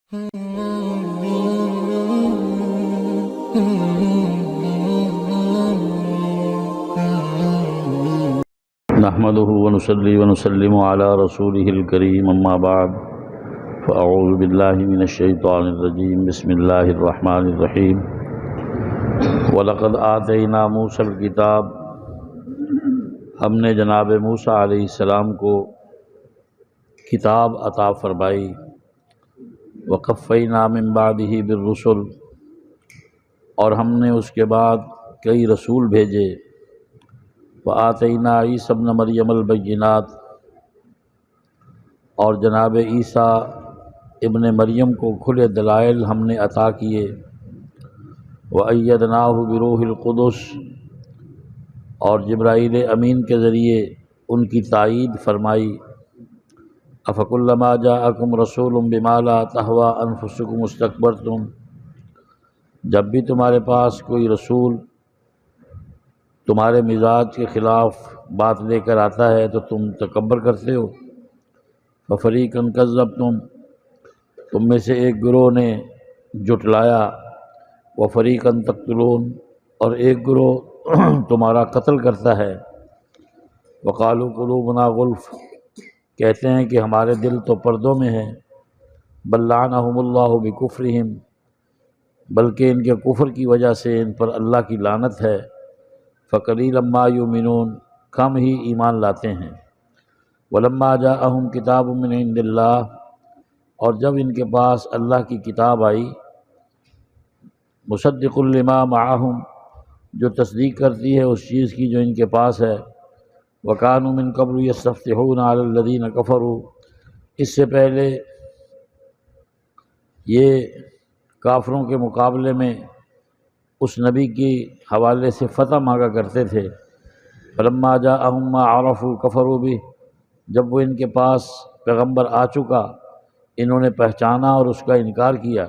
نحمده ونصلي ونسلم على رسوله الكريم اما بعد فاعوذ بالله من الشيطان الرجيم بسم الله الرحمن الرحيم وَلَقَدْ آتَيْنَا مُوسَى الْكِتَابَ، ہم نے جناب موسیٰ علیہ السلام کو کتاب عطا فرمائی، وَقَفَّيْنَا مِن بَعْدِهِ بِالرُّسُلِ، اور ہم نے اس کے بعد کئی رسول بھیجے، وَآتَيْنَا عِيسَى ابْنَ مَرْيَمَ الْبَيِّنَاتِ، اور جناب عیسیٰ ابن مریم کو کھلے دلائل ہم نے عطا کیے، وَأَيَّدْنَاهُ بِرُوحِ الْقُدُسِ، اور جبرائیل امین کے ذریعے ان کی تائید فرمائی، أَفَكُلَّمَا جَاءَكُمْ رَسُولٌ بِمَا لَا تَهْوَىٰ أَنفُسُكُمُ اسْتَكْبَرْتُمْ، جب بھی تمہارے پاس کوئی رسول تمہارے مزاج کے خلاف بات لے کر آتا ہے تو تم تکبر کرتے ہو، فَفَرِيقًا كَذَّبْتُمْ، تم میں سے ایک گروہ نے جھٹلایا، وَفَرِيقًا تَقْتُلُونَ، اور ایک گروہ تمہارا قتل کرتا ہے، وَقَالُوا قُلُوبُنَا غُلْفٌ، کہتے ہیں کہ ہمارے دل تو پردوں میں ہیں، بَلْ لَعَنَهُمُ اللَّهُ بِكُفْرِهِمْ، بلکہ ان کے کفر کی وجہ سے ان پر اللہ کی لعنت ہے، فَقَلِيلًا مَا يُؤْمِنُونَ، کم ہی ایمان لاتے ہیں، وَلَمَّا جَاءَهُمْ كِتَابٌ مِّنْ عِندِ اللَّهِ، اور جب ان کے پاس اللہ کی کتاب آئی، مُصَدِّقٌ لِّمَا مَعَهُمْ، جو تصدیق کرتی ہے اس چیز کی جو ان کے پاس ہے، وَكَانُوا مِن قَبْلُ يَسْتَفْتِحُونَ عَلَى الَّذِينَ كَفَرُوا، اس سے پہلے یہ کافروں کے مقابلے میں اس نبی کے حوالے سے فتح مانگا کرتے تھے، فَلَمَّا جَاءَهُم مَّا عَرَفُوا كَفَرُوا بِهِ، جب وہ ان کے پاس پیغمبر آ چکا انہوں نے پہچانا اور اس کا انکار کیا،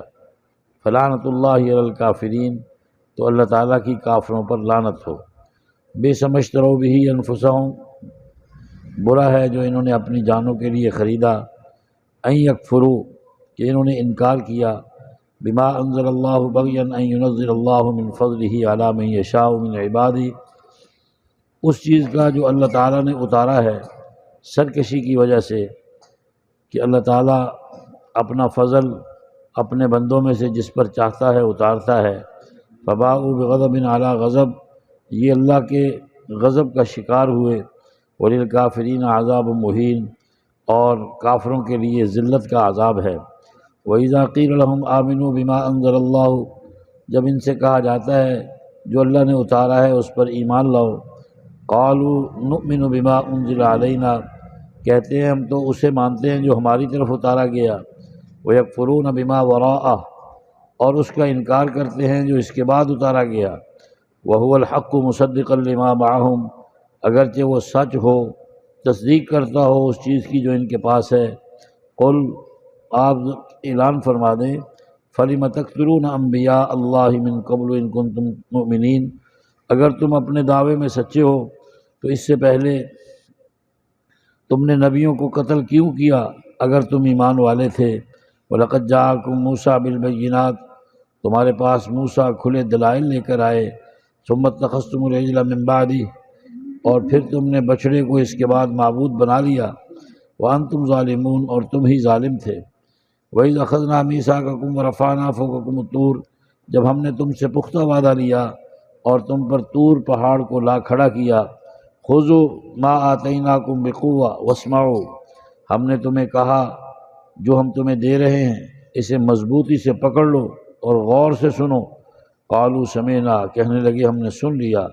فَلَعْنَةُ اللَّهِ عَلَى الْكَافِرِينَ، تو اللہ تعالیٰ کی کافروں پر لعنت ہو، بِئْسَ مَا اشْتَرَوْا بِهِ أَنفُسَهُمْ، برا ہے جو انہوں نے اپنی جانوں کے لیے خریدا، أَن يَكْفُرُوا، کہ انہوں نے انکار کیا، بما انزل اللہ بغیا ان ينزل اللہ من فضلہ علی من یشاء من عبادہ، اس چیز کا جو اللہ تعالیٰ نے اتارا ہے سرکشی کی وجہ سے، کہ اللہ تعالیٰ اپنا فضل اپنے بندوں میں سے جس پر چاہتا ہے اتارتا ہے، فباءوا بغضب علی غضب، یہ اللہ کے غضب کا شکار ہوئے، وللکافرین عذاب مہین، اور کافروں کے لیے ذلت کا عذاب ہے، وَإِذَا قِيلَ لَهُمْ آمِنُوا بِمَا أَنزَلَ اللَّهُ، جب ان سے کہا جاتا ہے جو اللہ نے اتارا ہے اس پر ایمان لاؤ، قَالُوا نُؤْمِنُ بِمَا أُنزِلَ عَلَيْنَا، کہتے ہیں ہم تو اسے مانتے ہیں جو ہماری طرف اتارا گیا، وَيَكْفُرُونَ بِمَا وَرَاءَهُ، اور اس کا انکار کرتے ہیں جو اس کے بعد اتارا گیا، وَهُوَ الْحَقُّ مُصَدِّقًا لِمَا مَعَهُمْ، اگرچہ وہ سچ ہو تصدیق کرتا ہو اس چیز کی جو ان کے پاس ہے، قُلْ، آپ اعلان فرما دیں، فَلِمَ تَقْتُلُونَ أَنبِيَاءَ اللَّهِ مِن قَبْلُ إِن كُنتُم مُؤْمِنِينَ، اگر تم اپنے دعوے میں سچے ہو تو اس سے پہلے تم نے نبیوں کو قتل کیوں کیا اگر تم ایمان والے تھے، وَلَقَدْ جَاءَكُم مُوسَىٰ بِالْبَيِّنَاتِ، تمہارے پاس موسیٰ کھلے دلائل لے کر آئے، ثُمَّ اتَّخَذْتُمُ الْعِجْلَ مِن بَعْدِهِ، اور پھر تم نے بچڑے کو اس کے بعد معبود بنا لیا، وَأَنتُمْ ظَالِمُونَ، اور تم ہی ظالم تھے، وَإِذْ أَخَذْنَا مِيثَاقَكُمْ وَرَفَعْنَا فَوْقَكُمُ الطُّورَ، جب ہم نے تم سے پختہ وعدہ لیا اور تم پر طور پہاڑ کو لا کھڑا کیا، خُذُوا مَا آتَيْنَاكُمْ بِقُوَّةٍ وَاسْمَعُوا، ہم نے تمہیں کہا جو ہم تمہیں دے رہے ہیں اسے مضبوطی سے پکڑ لو اور غور سے سنو، قالوا سمعنا، کہنے لگے ہم نے سن لیا،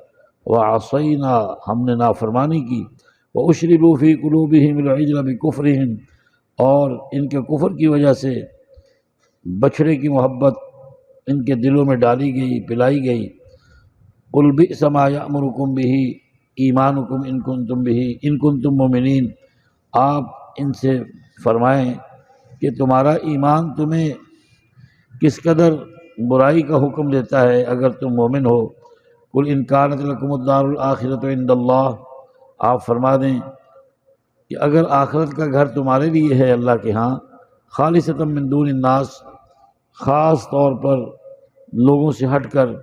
وعصینا، ہم نے نافرمانی کی، واشربوا فی قلوبہم العجل بکفرہم، اور ان کے کفر کی وجہ سے بچھڑے کی محبت ان کے دلوں میں ڈالی گئی، پلائی گئی، قل بئس ما یأمرکم بہ ایمانکم ان کنتم مؤمنین، آپ ان سے فرمائیں کہ تمہارا ایمان تمہیں کس قدر برائی کا حکم دیتا ہے اگر تم مومن ہو، قل ان کانت لکم الدار الآخرۃ عند اللہ، آپ فرما دیں کہ اگر آخرت کا گھر تمہارے لیے ہے اللہ کے ہاں، خالصۃ من دون الناس، خاص طور پر لوگوں سے ہٹ کر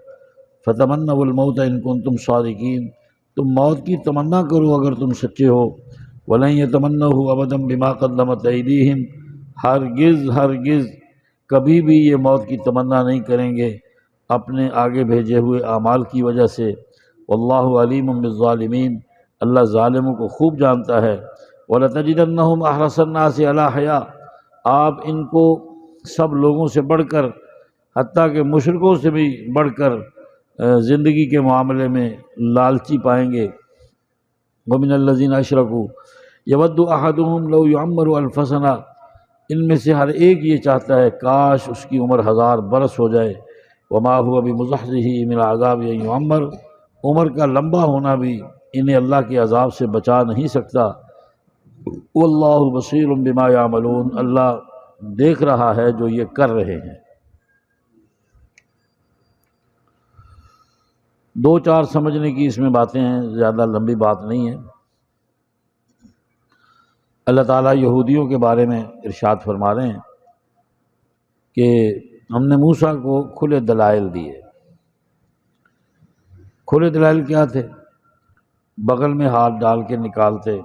فتمنوا الموت ان کنتم صادقین، تم موت کی تمنا کرو اگر تم سچے ہو، ولن یتمنوہ ابدا بما قدمت ایدیہم، ہرگز ہرگز کبھی بھی یہ موت کی تمنا نہیں کریں گے اپنے آگے بھیجے ہوئے اعمال کی وجہ سے، واللہ علیم بالظالمین، اللہ ظالموں کو خوب جانتا ہے۔ وَلَتَجِدَنَّهُمْ أَحْرَصَ النَّاسِ عَلَىٰ حَيَاءٍ، آپ ان کو سب لوگوں سے بڑھ کر، حتیٰ کہ مشرکوں سے بھی بڑھ کر زندگی کے معاملے میں لالچی پائیں گے۔ وَمِنَ الَّذِينَ أَشْرَكُوا يَوَدُّ أَحَدُهُمْ لَوْ يُعَمَّرُ أَلْفَ سَنَةٍ، ان میں سے ہر ایک یہ چاہتا ہے کاش اس کی عمر 1000 برس ہو جائے۔ وَمَا هُوَ بِمُزَحْزِحِهِ مِنَ الْعَذَابِ أَن يُعَمَّرَ، عمر کا لمبا ہونا بھی انہیں اللہ کے عذاب سے بچا نہیں سکتا۔ وَاللَّهُ بَصِيرٌ بِمَا يَعْمَلُونَ، اللہ دیکھ رہا ہے جو یہ کر رہے ہیں۔ دو چار سمجھنے کی اس میں باتیں ہیں، زیادہ لمبی بات نہیں ہے۔ اللہ تعالیٰ یہودیوں کے بارے میں ارشاد فرما رہے ہیں کہ ہم نے موسیٰ کو کھلے دلائل دیے۔ کھلے دلائل کیا تھے؟ بغل میں ہاتھ ڈال کے نکالتے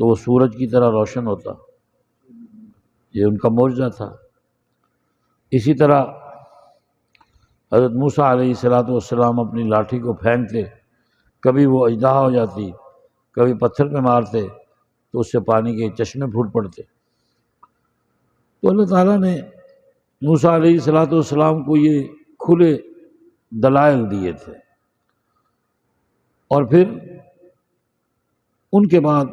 تو وہ سورج کی طرح روشن ہوتا، یہ ان کا معجزہ تھا۔ اسی طرح حضرت موسیٰ علیہ السلام اپنی لاٹھی کو پھینکتے، کبھی وہ اژدہا ہو جاتی، کبھی پتھر پہ مارتے تو اس سے پانی کے چشمے پھوٹ پڑتے۔ تو اللہ تعالیٰ نے موسیٰ علیہ السلام کو یہ کھلے دلائل دیے تھے، اور پھر ان کے بعد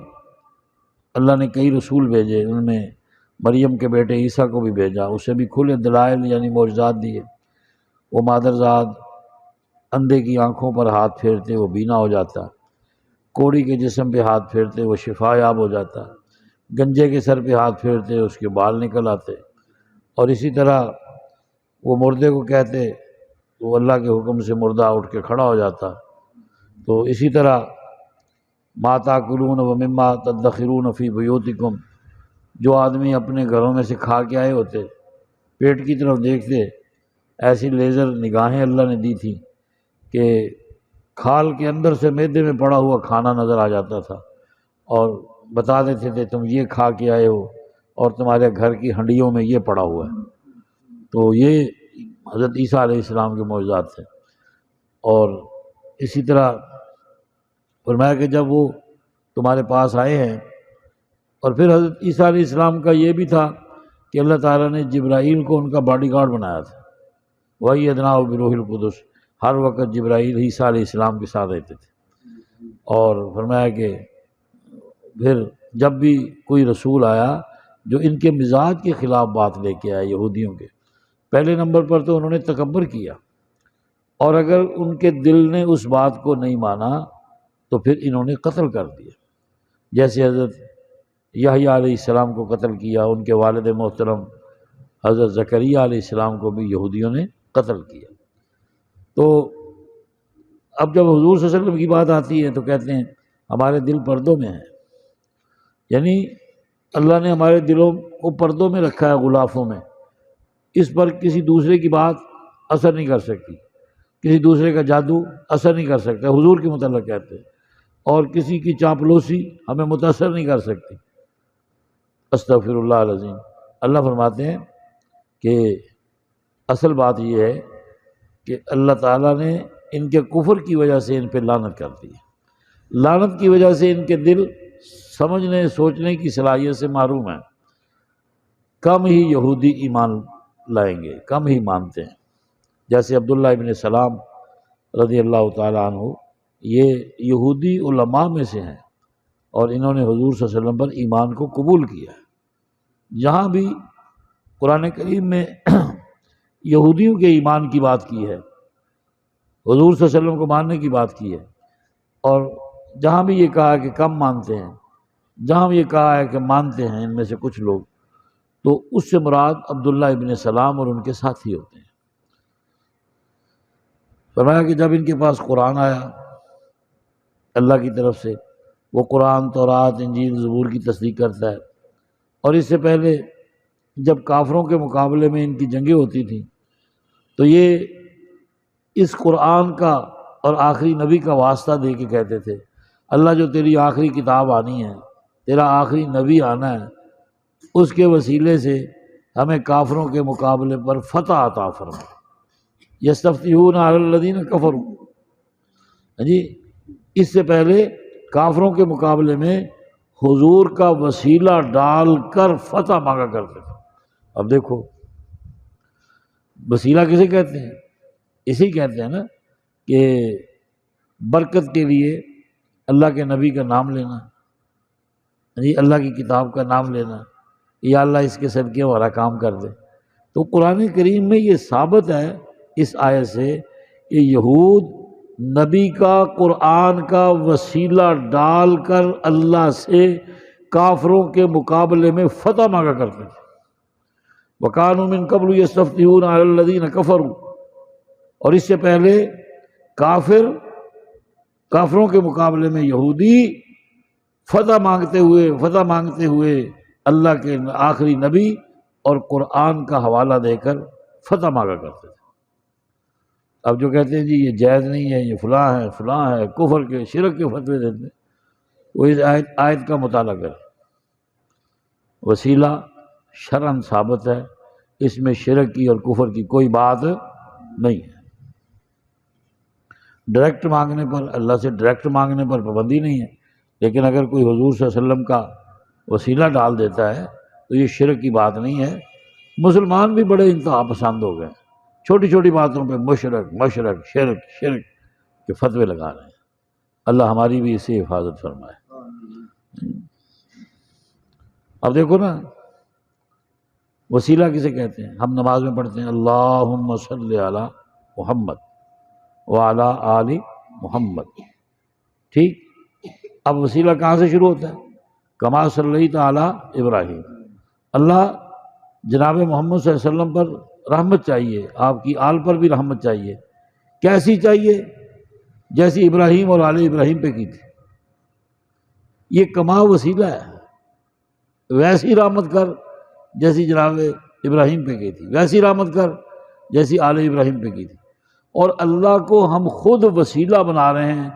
اللہ نے کئی رسول بھیجے، ان میں مریم کے بیٹے عیسیٰ کو بھی بھیجا، اسے بھی کھلے دلائل یعنی معجزات دیے۔ وہ مادرزاد اندھے کی آنکھوں پر ہاتھ پھیرتے وہ بینا ہو جاتا، کوڑی کے جسم پہ ہاتھ پھیرتے وہ شفا یاب ہو جاتا، گنجے کے سر پہ ہاتھ پھیرتے اس کے بال نکل آتے، اور اسی طرح وہ مردے کو کہتے تو اللہ کے حکم سے مردہ اٹھ کے کھڑا ہو جاتا۔ تو اسی طرح ما تاکلون ومما تدخرون فی بیوتکم، جو آدمی اپنے گھروں میں سے کھا کے آئے ہوتے پیٹ کی طرف دیکھتے، ایسی لیزر نگاہیں اللہ نے دی تھی کہ کھال کے اندر سے معدے میں پڑا ہوا کھانا نظر آ جاتا تھا، اور بتا دیتے تھے تم یہ کھا کے آئے ہو اور تمہارے گھر کی ہنڈیوں میں یہ پڑا ہوا ہے۔ تو یہ حضرت عیسیٰ علیہ السلام کے معجزات تھے۔ اور اسی طرح فرمایا کہ جب وہ تمہارے پاس آئے ہیں، اور پھر حضرت عیسیٰ علیہ السلام کا یہ بھی تھا کہ اللہ تعالیٰ نے جبرائیل کو ان کا باڈی گارڈ بنایا تھا، وہی ادنا بروح القدس، ہر وقت جبرائیل عیسیٰ علیہ السلام کے ساتھ رہتے تھے۔ اور فرمایا کہ پھر جب بھی کوئی رسول آیا جو ان کے مزاج کے خلاف بات لے کے آیا، یہودیوں کے، پہلے نمبر پر تو انہوں نے تکبر کیا، اور اگر ان کے دل نے اس بات کو نہیں مانا تو پھر انہوں نے قتل کر دیا، جیسے حضرت یحییٰ علیہ السلام کو قتل کیا، ان کے والد محترم حضرت زکریا علیہ السلام کو بھی یہودیوں نے قتل کیا۔ تو اب جب حضور صلی اللہ علیہ وسلم کی بات آتی ہے تو کہتے ہیں ہمارے دل پردوں میں ہیں، یعنی اللہ نے ہمارے دلوں کو پردوں میں رکھا ہے، غلافوں میں، اس پر کسی دوسرے کی بات اثر نہیں کر سکتی، کسی دوسرے کا جادو اثر نہیں کر سکتا، حضور کے متعلق کہتے ہیں، اور کسی کی چاپلوسی ہمیں متاثر نہیں کر سکتی۔ استغفر اللہ العظیم۔ اللہ فرماتے ہیں کہ اصل بات یہ ہے کہ اللہ تعالیٰ نے ان کے کفر کی وجہ سے ان پہ لعنت کر دی، لعنت کی وجہ سے ان کے دل سمجھنے سوچنے کی صلاحیت سے محروم ہیں۔ کم ہی یہودی ایمان لائیں گے، کم ہی مانتے ہیں، جیسے عبداللہ ابن سلام رضی اللہ تعالیٰ عنہ، یہ یہودی علماء میں سے ہیں، اور انہوں نے حضور صلی اللہ علیہ وسلم پر ایمان کو قبول کیا ہے۔ جہاں بھی قرآن کریم میں یہودیوں کے ایمان کی بات کی ہے، حضور صلی اللہ علیہ وسلم کو ماننے کی بات کی ہے، اور جہاں بھی یہ کہا ہے کہ کم مانتے ہیں، جہاں بھی یہ کہا ہے کہ مانتے ہیں ان میں سے کچھ لوگ، تو اس سے مراد عبداللہ ابن سلام اور ان کے ساتھی ہوتے ہیں۔ فرمایا کہ جب ان کے پاس قرآن آیا اللہ کی طرف سے، وہ قرآن تورات انجیل زبور کی تصدیق کرتا ہے، اور اس سے پہلے جب کافروں کے مقابلے میں ان کی جنگیں ہوتی تھیں تو یہ اس قرآن کا اور آخری نبی کا واسطہ دے کے کہتے تھے اللہ جو تیری آخری کتاب آنی ہے، تیرا آخری نبی آنا ہے، اس کے وسیلے سے ہمیں کافروں کے مقابلے پر فتح عطا فرما۔ یستفتحون علی الذین کفروا، جی اس سے پہلے کافروں کے مقابلے میں حضور کا وسیلہ ڈال کر فتح مانگا کرتے تھے۔ اب دیکھو وسیلہ کسے کہتے ہیں؟ اسی کہتے ہیں نا کہ برکت کے لیے اللہ کے نبی کا نام لینا، جی اللہ کی کتاب کا نام لینا، یا اللہ اس کے صدقے ہمارا کام کر دے۔ تو قرآن کریم میں یہ ثابت ہے اس آیت سے کہ یہود نبی کا قرآن کا وسیلہ ڈال کر اللہ سے کافروں کے مقابلے میں فتح مانگا کرتے تھے۔ وَكَانُوا مِن قَبْلُ يَسْتَفْتِحُونَ عَلَى الَّذِينَ كَفَرُوا، اور اس سے پہلے کافروں کے مقابلے میں یہودی فتح مانگتے ہوئے اللہ کے آخری نبی اور قرآن کا حوالہ دے کر فتح مانگا کرتے تھے۔ اب جو کہتے ہیں جی یہ جائز نہیں ہے، یہ فلاں ہے کفر کے شرک کے فتوے دیتے ہیں، وہ اس آیت کا مطالعہ کریں۔ وسیلہ شرعاً ثابت ہے، اس میں شرک کی اور کفر کی کوئی بات نہیں ہے۔ ڈائریکٹ مانگنے پر، اللہ سے ڈائریکٹ مانگنے پر پابندی نہیں ہے، لیکن اگر کوئی حضور صلی اللہ علیہ وسلم کا وسیلہ ڈال دیتا ہے تو یہ شرک کی بات نہیں ہے۔ مسلمان بھی بڑے انتہا پسند ہو گئے، چھوٹی چھوٹی باتوں پہ مشرک شرک کے فتوے لگا رہے ہیں۔ اللہ ہماری بھی اس سے حفاظت فرمائے۔ اب دیکھو نا وسیلہ کسے کہتے ہیں؟ ہم نماز میں پڑھتے ہیں اللہم صلی علی محمد وعلی آل محمد، ٹھیک؟ اب وسیلہ کہاں سے شروع ہوتا ہے؟ کما صلیت علی ابراہیم، اللہ جناب محمد صلی اللہ علیہ وسلم پر رحمت چاہیے، آپ کی آل پر بھی رحمت چاہیے۔ کیسی چاہیے؟ جیسی ابراہیم اور آل ابراہیم پہ کی تھی۔ یہ کما وسیلہ ہے، ویسی رحمت کر جیسی جناب ابراہیم پہ کی تھی، ویسی رحمت کر جیسی آل ابراہیم پہ کی تھی۔ اور اللہ کو ہم خود وسیلہ بنا رہے ہیں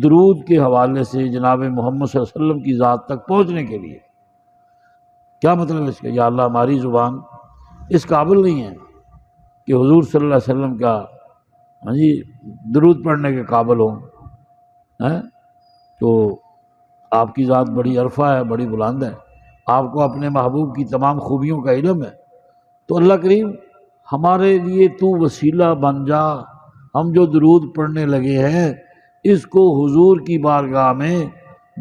درود کے حوالے سے جناب محمد صلی اللہ علیہ وسلم کی ذات تک پہنچنے کے لیے۔ کیا مطلب ہے اس کا؟ یا اللہ ہماری زبان اس قابل نہیں ہے کہ حضور صلی اللہ علیہ وسلم کا درود پڑھنے کے قابل ہوں، تو آپ کی ذات بڑی عرفہ ہے، بڑی بلند ہے، آپ کو اپنے محبوب کی تمام خوبیوں کا علم ہے، تو اللہ کریم ہمارے لیے تو وسیلہ بن جا، ہم جو درود پڑھنے لگے ہیں اس کو حضور کی بارگاہ میں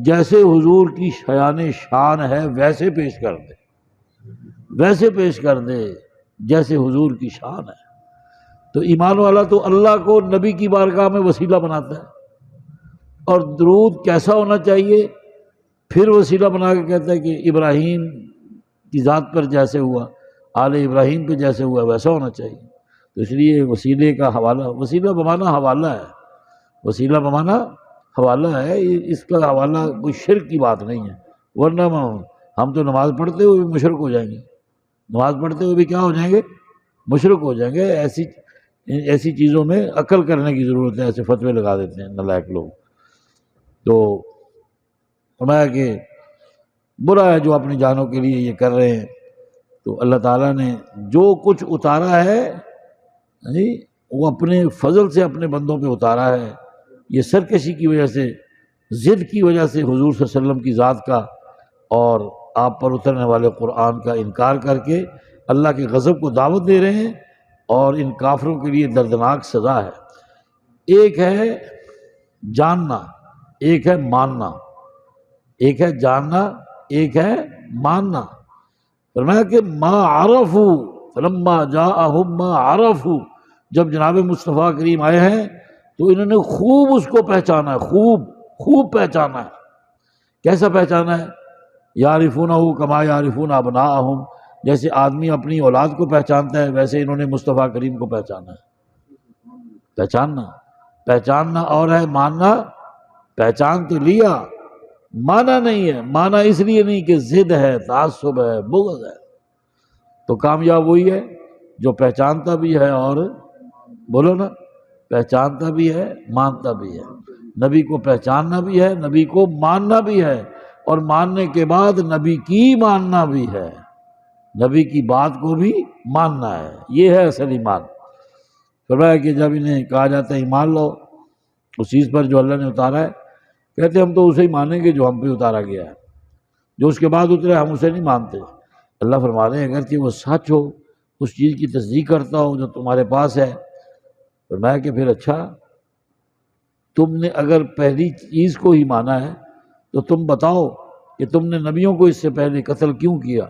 جیسے حضور کی شان ہے ویسے پیش کر دے، ویسے پیش کر دے جیسے حضور کی شان ہے۔ تو ایمان والا تو اللہ کو نبی کی بارگاہ میں وسیلہ بناتا ہے، اور درود کیسا ہونا چاہیے پھر وسیلہ بنا کے کہتا ہے کہ ابراہیم کی ذات پر جیسے ہوا، آل ابراہیم پہ جیسے ہوا ویسا ہونا چاہیے۔ تو اس لیے وسیلے کا حوالہ، وسیلہ بمانا حوالہ ہے، وسیلہ بمانا حوالہ ہے، اس کا حوالہ کوئی شرک کی بات نہیں ہے، ورنہ ہم تو نماز پڑھتے ہوئے بھی مشرک ہو جائیں گے، نماز پڑھتے ہوئے بھی کیا ہو جائیں گے؟ مشرک ہو جائیں گے۔ ایسی چیزوں میں عقل کرنے کی ضرورت ہے، ایسے فتوے لگا دیتے ہیں نالائق لوگ۔ تو فرمایا کہ برا ہے جو اپنی جانوں کے لیے یہ کر رہے ہیں۔ تو اللہ تعالیٰ نے جو کچھ اتارا ہے وہ اپنے فضل سے اپنے بندوں پہ اتارا ہے۔ یہ سرکشی کی وجہ سے، ضد کی وجہ سے حضور صلی اللہ علیہ وسلم کی ذات کا اور آپ پر اترنے والے قرآن کا انکار کر کے اللہ کے غضب کو دعوت دے رہے ہیں، اور ان کافروں کے لیے دردناک سزا ہے۔ ایک ہے جاننا، ایک ہے ماننا، ایک ہے جاننا، ایک ہے ماننا۔ فرمایا کہ ما عرفوا فلما جاءہم ما عرفوا، جب جناب مصطفیٰ کریم آئے ہیں تو انہوں نے خوب اس کو پہچانا ہے، خوب پہچانا ہے۔ کیسا پہچانا ہے؟ یعرفونہ کما یعرفون ابناءہم، جیسے آدمی اپنی اولاد کو پہچانتا ہے ویسے انہوں نے مصطفیٰ کریم کو پہچانا ہے۔ پہچاننا اور ہے ماننا۔ پہچان تو لیا، مانا نہیں ہے۔ مانا اس لیے نہیں کہ ضد ہے، تعصب ہے، بغض ہے۔ تو کامیاب وہی ہے جو پہچانتا بھی ہے اور بولو نا پہچانتا بھی ہے مانتا بھی ہے۔ نبی کو پہچاننا بھی ہے، نبی کو ماننا بھی ہے، اور ماننے کے بعد نبی کی ماننا بھی ہے، نبی کی بات کو بھی ماننا ہے۔ یہ ہے اصل ایمان۔ فرمایا کہ جب انہیں کہا جاتا ہے ایمان لو اس چیز پر جو اللہ نے اتارا ہے، کہتے ہیں ہم تو اسے ہی مانیں گے جو ہم پہ اتارا گیا ہے، جو اس کے بعد اترے ہم اسے نہیں مانتے۔ اللہ فرما رہے ہیں اگرچہ وہ سچ ہو، اس چیز کی تصدیق کرتا ہو جو تمہارے پاس ہے۔ فرمایا کہ پھر اچھا تم نے اگر پہلی چیز کو ہی مانا ہے تو تم بتاؤ کہ تم نے نبیوں کو اس سے پہلے قتل کیوں کیا؟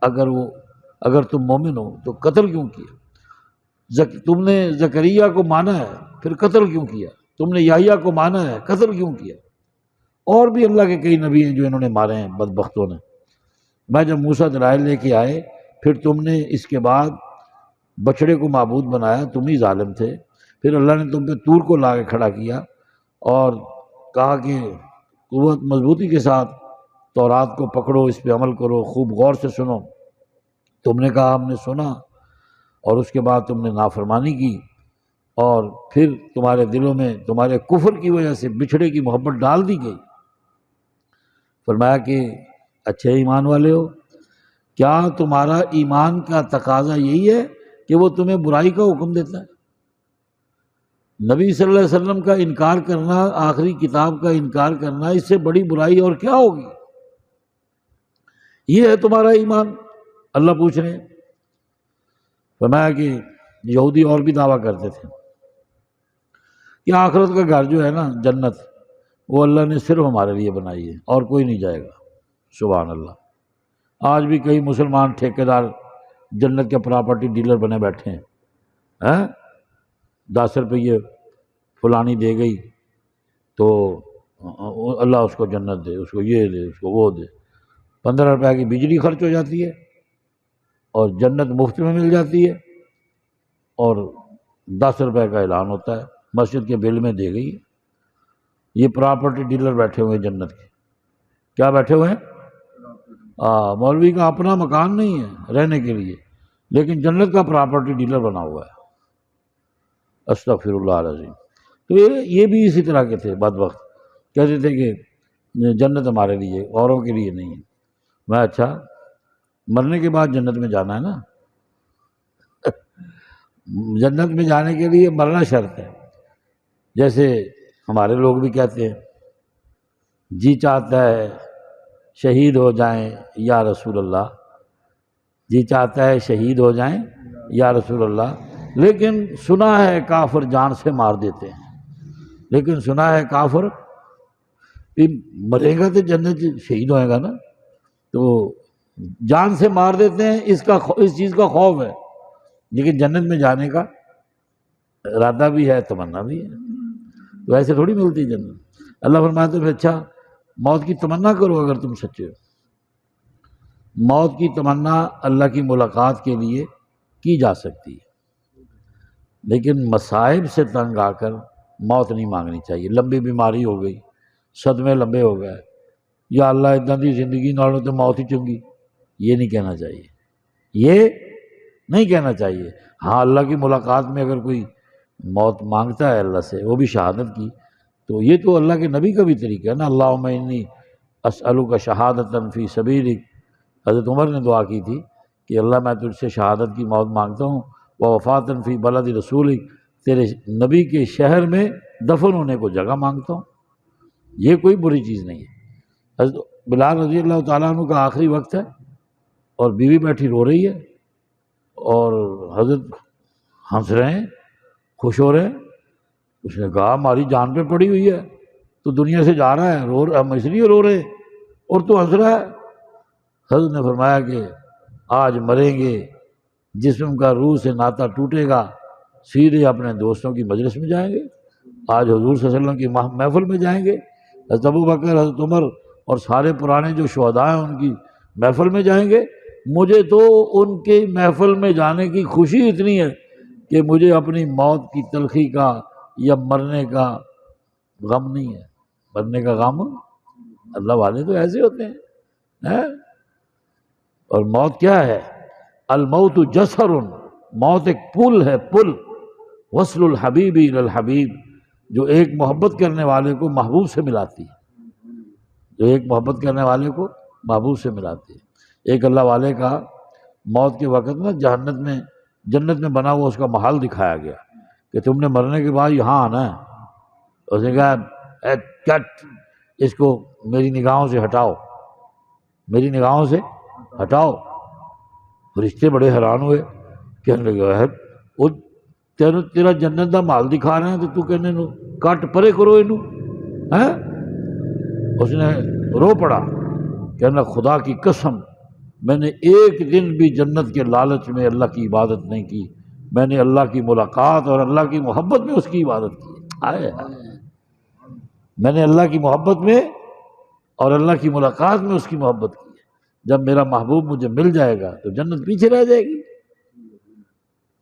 اگر تم مومن ہو تو قتل کیوں کیا؟ تم نے زکریا کو مانا ہے پھر قتل کیوں کیا؟ تم نے یحییٰ کو مانا ہے قتل کیوں کیا؟ اور بھی اللہ کے کئی نبی ہیں جو انہوں نے مارے ہیں بدبختوں نے۔ میں جب موسیٰ دلائل لے کے آئے پھر تم نے اس کے بعد بچڑے کو معبود بنایا، تم ہی ظالم تھے۔ پھر اللہ نے تم پہ طور کو لا کے کھڑا کیا اور کہا کہ قوت مضبوطی کے ساتھ تورات کو پکڑو، اس پہ عمل کرو، خوب غور سے سنو۔ تم نے کہا ہم نے سنا، اور اس کے بعد تم نے نافرمانی کی، اور پھر تمہارے دلوں میں تمہارے کفر کی وجہ سے بچھڑے کی محبت ڈال دی گئی۔ فرمایا کہ اچھے ایمان والے ہو، کیا تمہارا ایمان کا تقاضا یہی ہے کہ وہ تمہیں برائی کا حکم دیتا ہے؟ نبی صلی اللہ علیہ وسلم کا انکار کرنا، آخری کتاب کا انکار کرنا، اس سے بڑی برائی اور کیا ہوگی؟ یہ ہے تمہارا ایمان؟ اللہ پوچھ رہے ہیں۔ فرمایا کہ یہودی اور بھی دعویٰ کرتے تھے کہ آخرت کا گھر جو ہے نا جنت، وہ اللہ نے صرف ہمارے لیے بنائی ہے اور کوئی نہیں جائے گا۔ سبحان اللہ۔ آج بھی کئی مسلمان ٹھیکیدار جنت کے پراپرٹی ڈیلر بنے بیٹھے ہیں، 10 روپیے فلانی دے گئی تو اللہ اس کو جنت دے، اس کو یہ دے، اس کو وہ دے۔ 15 روپے کی بجلی خرچ ہو جاتی ہے اور جنت مفت میں مل جاتی ہے، اور 10 روپے کا اعلان ہوتا ہے مسجد کے بل میں دے گئی۔ یہ پراپرٹی ڈیلر بیٹھے ہوئے ہیں جنت کے۔ کیا بیٹھے ہوئے ہیں؟ مولوی کا اپنا مکان نہیں ہے رہنے کے لیے، لیکن جنت کا پراپرٹی ڈیلر بنا ہوا ہے۔ استغفر اللہ العظیم۔ تو یہ بھی اسی طرح کے تھے بدبخت، کہتے تھے کہ جنت ہمارے لیے اوروں کے لیے نہیں ہے۔ میں اچھا مرنے کے بعد جنت میں جانا ہے نا، جنت میں جانے کے لیے مرنا شرط ہے۔ جیسے ہمارے لوگ بھی کہتے ہیں جی چاہتا ہے شہید ہو جائیں یا رسول اللہ، جی چاہتا ہے شہید ہو جائیں یا رسول اللہ، لیکن سنا ہے کافر جان سے مار دیتے ہیں۔ لیکن سنا ہے کافر مرے گا تو جنت شہید ہوئے گا نا، تو جان سے مار دیتے ہیں، اس چیز کا خوف ہے، لیکن جنت میں جانے کا ارادہ بھی ہے، تمنا بھی ہے۔ تو ایسے تھوڑی ملتی جنت۔ اللہ فرماتے ہیں اچھا موت کی تمنا کرو اگر تم سچے ہو۔ موت کی تمنا اللہ کی ملاقات کے لیے کی جا سکتی ہے، لیکن مصائب سے تنگ آ کر موت نہیں مانگنی چاہیے۔ لمبی بیماری ہو گئی، صدمے لمبے ہو گئے، یا اللہ اتنا دی زندگی نالوں تو موت ہی چنگی، یہ نہیں کہنا چاہیے، یہ نہیں کہنا چاہیے۔ ہاں اللہ کی ملاقات میں اگر کوئی موت مانگتا ہے اللہ سے، وہ بھی شہادت کی، تو یہ تو اللہ کے نبی کا بھی طریقہ ہے نا۔ اللہم انی اسألک شہادۃ فی سبیلک، حضرت عمر نے دعا کی تھی کہ اللہ میں تجھ سے شہادت کی موت مانگتا ہوں، ووفاۃ فی بلد رسولک، تیرے نبی کے شہر میں دفن ہونے کو جگہ مانگتا ہوں۔ یہ کوئی بری چیز نہیں ہے۔ حضرت بلال رضی اللہ تعالیٰ عنہ کا آخری وقت ہے اور بیوی بیٹھی رو رہی ہے اور حضرت ہنس رہے ہیں، خوش ہو رہے ہیں۔ اس نے کہا ہماری جان پہ پڑی ہوئی ہے، تو دنیا سے جا رہا ہے، ہم اس لیے رو رہے ہیں اور تو ہنس رہا ہے۔ حضرت نے فرمایا کہ آج مریں گے، جسم کا روح سے ناطہ ٹوٹے گا، سیدھے اپنے دوستوں کی مجلس میں جائیں گے، آج حضور صلی اللہ علیہ وسلم کی محفل میں جائیں گے، حضرت ابوبکر، حضرت عمر اور سارے پرانے جو شہداء ہیں ان کی محفل میں جائیں گے۔ مجھے تو ان کے محفل میں جانے کی خوشی اتنی ہے کہ مجھے اپنی موت کی تلخی کا یا مرنے کا غم نہیں ہے۔ مرنے کا غم اللہ والے تو ایسے ہوتے ہیں۔ اور موت کیا ہے؟ الموت جسر، موت ایک پل ہے، پل، وصل الحبیب الی الحبیب، جو ایک محبت کرنے والے کو محبوب سے ملاتی ہے، جو ایک محبت کرنے والے کو محبوب سے ملاتی ہے۔ ایک اللہ والے کا موت کے وقت نا جنت میں بنا ہوا اس کا محل دکھایا گیا کہ تم نے مرنے کے بعد یہاں آنا ہے۔ اس نے کہا اے کٹ، اس کو میری نگاہوں سے ہٹاؤ، میری نگاہوں سے ہٹاؤ۔ فرشتے بڑے حیران ہوئے، کہنے لگے ہے وہ تیرا جنت دا محل دکھا رہے ہیں تو کہنے نو کٹ پرے کرو اینو ہیں۔ اس نے رو پڑا، کہنا خدا کی قسم میں نے ایک دن بھی جنت کے لالچ میں اللہ کی عبادت نہیں کی، میں نے اللہ کی ملاقات اور اللہ کی محبت میں اس کی عبادت کی۔ آئے میں نے اللہ کی محبت میں اور اللہ کی ملاقات میں اس کی محبت کی ہے۔ جب میرا محبوب مجھے مل جائے گا تو جنت پیچھے رہ جائے گی۔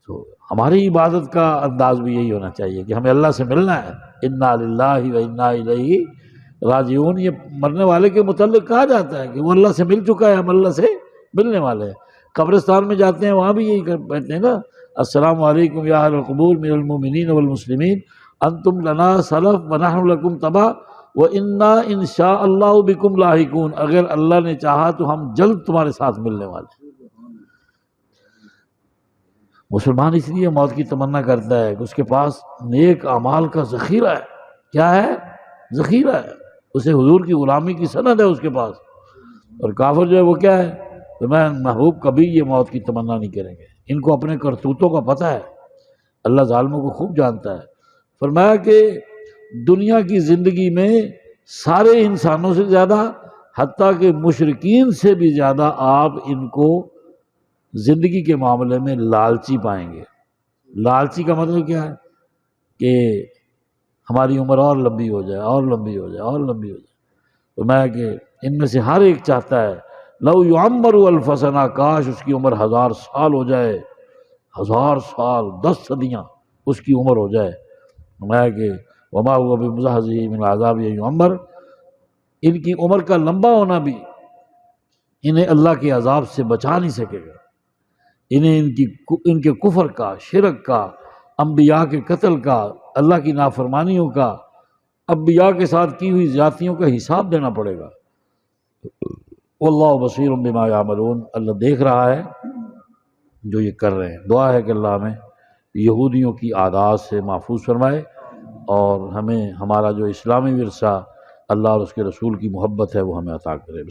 تو ہماری عبادت کا انداز بھی یہی ہونا چاہیے کہ ہمیں اللہ سے ملنا ہے۔ انا للہ و انا الیہ راجعون، یہ مرنے والے کے متعلق کہا جاتا ہے کہ وہ اللہ سے مل چکا ہے، ہم اللہ سے ملنے والے ہیں۔ قبرستان میں جاتے ہیں وہاں بھی یہی کہتے ہیں نا، السلام علیکم یا اہل القبور من المؤمنین والمسلمین انتم لنا سلف ونحن لکم تبع وانا ان شاء اللہ بکم لاحقون، اگر اللہ نے چاہا تو ہم جلد تمہارے ساتھ ملنے والے ہیں۔ مسلمان اس لیے موت کی تمنا کرتا ہے کہ اس کے پاس نیک اعمال کا ذخیرہ ہے۔ کیا ہے؟ ذخیرہ ہے، اسے حضور کی غلامی کی سند ہے اس کے پاس۔ اور کافر جو ہے وہ کیا ہے؟ تو میں محبوب کبھی یہ موت کی تمنا نہیں کریں گے، ان کو اپنے کرتوتوں کا پتہ ہے، اللہ ظالموں کو خوب جانتا ہے۔ فرمایا کہ دنیا کی زندگی میں سارے انسانوں سے زیادہ، حتیٰ کہ مشرکین سے بھی زیادہ آپ ان کو زندگی کے معاملے میں لالچی پائیں گے۔ لالچی کا مطلب کیا ہے؟ کہ ہماری عمر اور لمبی ہو جائے، اور لمبی ہو جائے، اور لمبی ہو جائے۔ تو میں کہ ان میں سے ہر ایک چاہتا ہے لو یعمر الف سنہ، کاش اس کی عمر 1000 سال ہو جائے، 1000 سال، 10 صدیاں اس کی عمر ہو جائے۔ میں کہ وما هو بمزحزح من العذاب ان یعمر، ان کی عمر کا لمبا ہونا بھی انہیں اللہ کے عذاب سے بچا نہیں سکے گا، انہیں ان کے کفر کا، شرک کا، انبیاء کے قتل کا، اللہ کی نافرمانیوں کا، انبیاء کے ساتھ کی ہوئی زیادتیوں کا حساب دینا پڑے گا۔ واللہ بصیر بما یعملون، اللہ دیکھ رہا ہے جو یہ کر رہے ہیں۔ دعا ہے کہ اللہ ہمیں یہودیوں کی عادات سے محفوظ فرمائے اور ہمیں ہمارا جو اسلامی ورثہ اللہ اور اس کے رسول کی محبت ہے وہ ہمیں عطا کرے۔